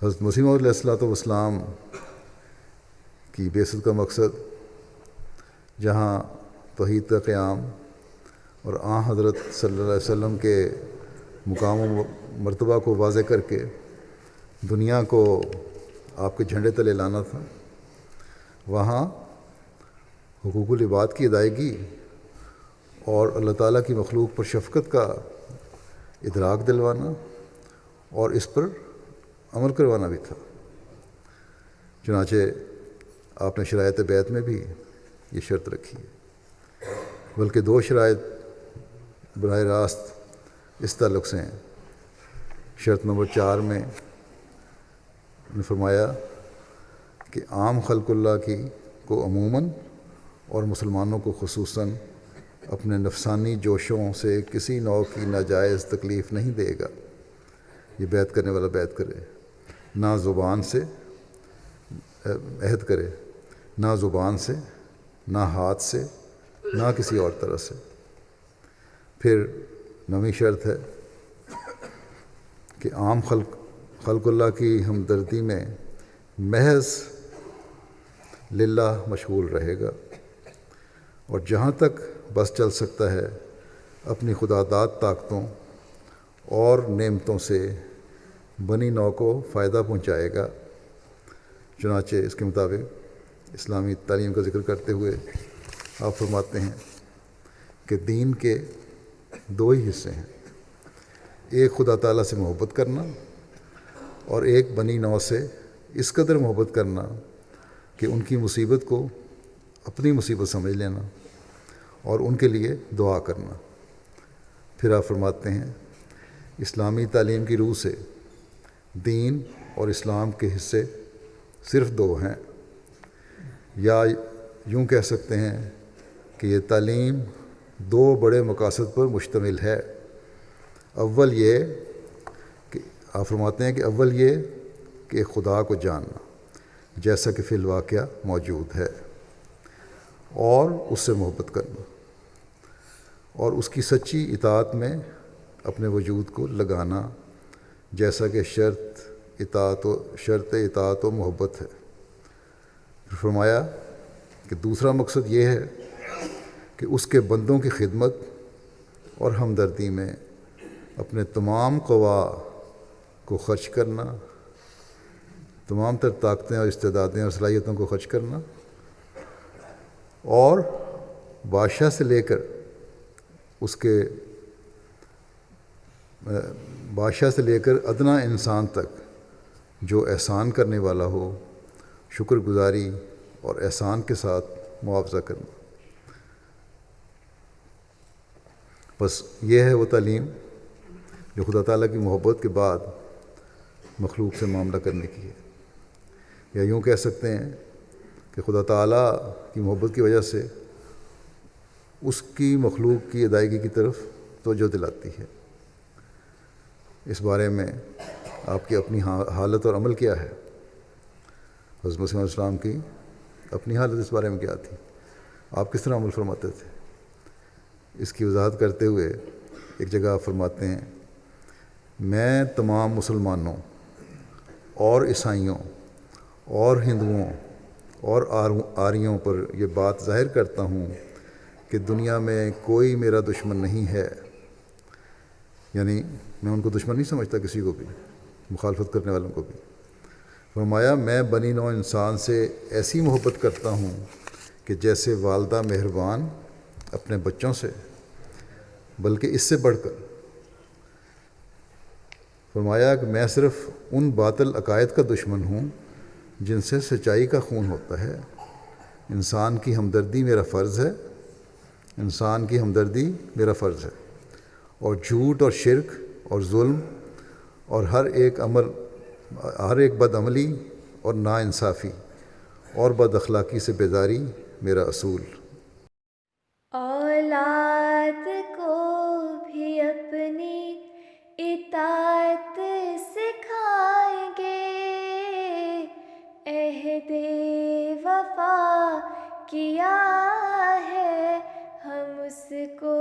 حضرت مسیح موعود علیہ الصلوۃ والسلام کی بعثت کا مقصد جہاں توحید کا قیام اور حضرت صلی اللہ علیہ وسلم کے مقام و مرتبہ کو واضح کر کے دنیا کو آپ کے جھنڈے تلے لانا تھا، وہاں حقوق العباد کی ادائیگی اور اللہ تعالیٰ کی مخلوق پر شفقت کا ادراک دلوانا اور اس پر عمل کروانا بھی تھا۔ چنانچہ آپ نے شرائط بیعت میں بھی یہ شرط رکھی ہے، بلکہ 2 شرائط براہ راست اس تعلق سے ہیں۔ شرط نمبر 4 میں نے فرمایا کہ عام خلق اللہ کو عموماً اور مسلمانوں کو خصوصاً اپنے نفسانی جوشوں سے کسی نوع کی ناجائز تکلیف نہیں دے گا۔ یہ بیعت کرنے والا بیعت کرے، نہ زبان سے عہد کرے، نہ زبان سے، نہ ہاتھ سے، نہ کسی اور طرح سے۔ پھر 9ویں شرط ہے کہ عام خلق اللہ کی ہمدردی میں محض للہ مشغول رہے گا، اور جہاں تک بس چل سکتا ہے اپنی خداداد طاقتوں اور نعمتوں سے بنی نوع کو فائدہ پہنچائے گا۔ چنانچہ اس کے مطابق اسلامی تعلیم کا ذکر کرتے ہوئے آپ فرماتے ہیں کہ دین کے 2 ہی حصے ہیں، ایک خدا تعالیٰ سے محبت کرنا اور ایک بنی نوع سے اس قدر محبت کرنا کہ ان کی مصیبت کو اپنی مصیبت سمجھ لینا اور ان کے لیے دعا کرنا۔ پھر آپ فرماتے ہیں اسلامی تعلیم کی روح سے دین اور اسلام کے حصے صرف 2 ہیں، یا یوں کہہ سکتے ہیں کہ یہ تعلیم 2 بڑے مقاصد پر مشتمل ہے۔ اول یہ کہ آپ فرماتے ہیں کہ اول یہ کہ خدا کو جاننا جیسا کہ فی الواقعہ موجود ہے، اور اس سے محبت کرنا اور اس کی سچی اطاعت میں اپنے وجود کو لگانا جیسا کہ شرط اطاعت و محبت ہے۔ پھر فرمایا کہ دوسرا مقصد یہ ہے کہ اس کے بندوں کی خدمت اور ہمدردی میں اپنے تمام قوا کو خرچ کرنا، تمام تر طاقتیں اور استعدادیں اور صلاحیتوں کو خرچ کرنا، اور بادشاہ سے لے کر ادنا انسان تک جو احسان کرنے والا ہو، شکر گزاری اور احسان کے ساتھ معاوضہ کرنا۔ بس یہ ہے وہ تعلیم جو خدا تعالیٰ کی محبت کے بعد مخلوق سے معاملہ کرنے کی ہے، یا یوں کہہ سکتے ہیں کہ خدا تعالیٰ کی محبت کی وجہ سے اس کی مخلوق کی ادائیگی کی طرف توجہ دلاتی ہے۔ اس بارے میں آپ کی اپنی حالت اور عمل کیا ہے؟ حضرت مسیح علیہ السلام کی اپنی حالت اس بارے میں کیا تھی؟ آپ کس طرح عمل فرماتے تھے؟ اس کی وضاحت کرتے ہوئے ایک جگہ آپ فرماتے ہیں، میں تمام مسلمانوں اور عیسائیوں اور ہندوؤں اور آریوں پر یہ بات ظاہر کرتا ہوں کہ دنیا میں کوئی میرا دشمن نہیں ہے، یعنی میں ان کو دشمن نہیں سمجھتا، کسی کو بھی، مخالفت کرنے والوں کو بھی۔ فرمایا میں بنی نوع انسان سے ایسی محبت کرتا ہوں کہ جیسے والدہ مہربان اپنے بچوں سے، بلکہ اس سے بڑھ کر۔ فرمایا کہ میں صرف ان باطل عقائد کا دشمن ہوں جن سے سچائی کا خون ہوتا ہے۔ انسان کی ہمدردی میرا فرض ہے، انسان کی ہمدردی میرا فرض ہے، اور جھوٹ اور شرک اور ظلم اور ہر ایک بد عملی اور ناانصافی اور بد اخلاقی سے بیزاری میرا اصول۔ اولاد کو بھی اپنی اطاعت سکھائیں گے، عہد وفا کیا ہے ہم اس کو